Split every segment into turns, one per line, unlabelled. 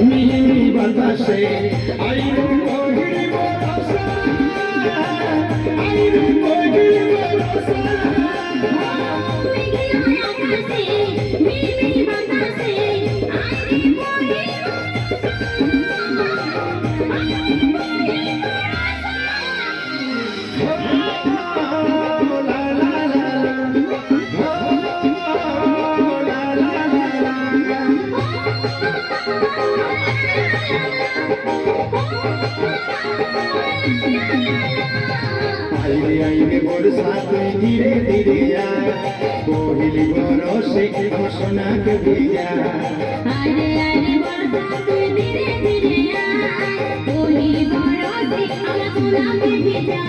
মিহি বাতাসে আইরে কোকিল বরসা আইরে কোকিল বরসা মেঘলা আকাশে মিহি বাতাসে আইরে কোকিল আইরে আইরে বর্ষা তুই ধীরে ধীরে আয় কোহিলি বরসে ঘোষণাকে ভিজা
আইরে আইরে বর্ষা তুই ধীরে ধীরে আয় কোহিলি বরসে ঘোষণাকে ভিজা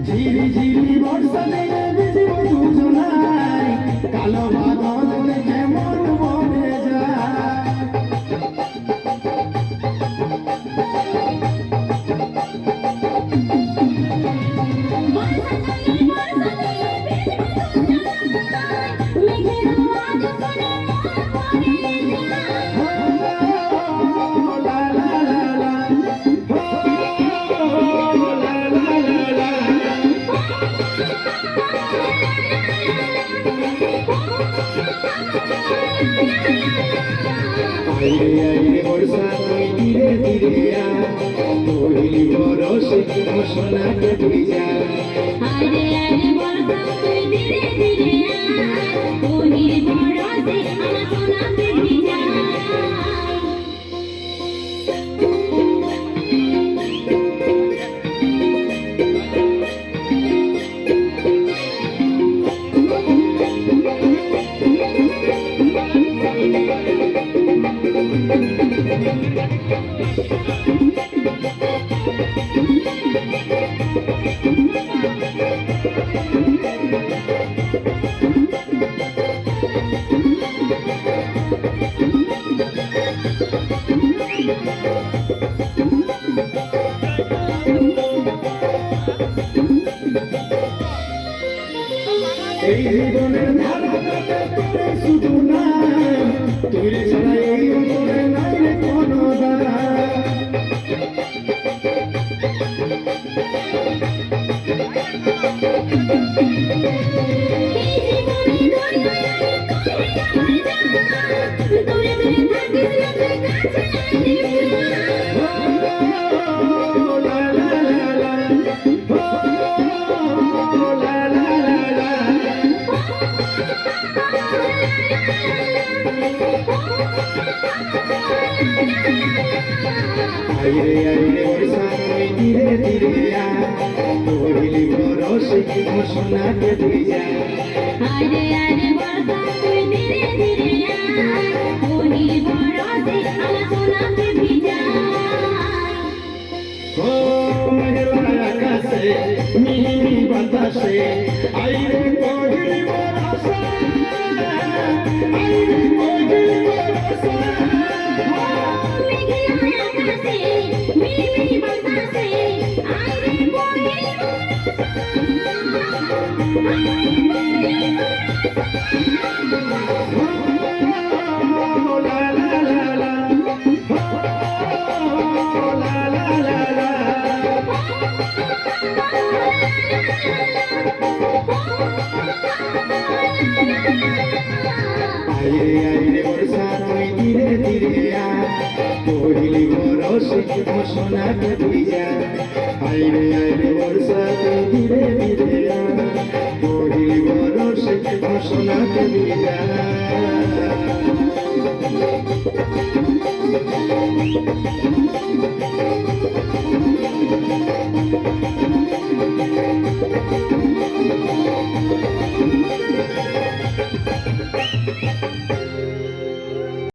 ঝিরি ঝিরি বর্ষা দিনে ভিজিব দুজনাই কালো বাদল কেমন বনে যায় আইরে আইরে বর্ষা তুই ধীরে ধীরে আয় কোহিলি বরসে ঘোষণাকে ভিজা
আইরে আইরে বর্ষা তুই ধীরে ধীরে আয় কোহিলি বরসে ঘোষণাকে ভিজা
এই জীবনের ধারাটাতে তোরে শুধু না তুই ছাড়া এই অন্তরে নাই রে কোনো দাঁড়া আইরে আইরে বর্ষা তুই ধীরে ধীরে আয় কোহিলি বরসে ঘোষণাকে ভিজা
আইরে আইরে বর্ষা তুই ধীরে ধীরে আয় কোহিলি বরসে ঘোষণাকে ভিজা
ও মেঘলা আকাশে মিহি বাতাসে আইরে কোকিল বরসা আইরে কোকিল বরসা
মেঘলা আকাশে মিহি বাতাসে আইরে কোহিলি
la la la la আইরে বর্ষা তুই ধীরে ধীরে আ পহিলি বরষে মো সোনাকে ভিজা আইরে বর্ষা তুই ধীরে ধীরে আ পহিলি বরষে মো সোনাকে ভিজা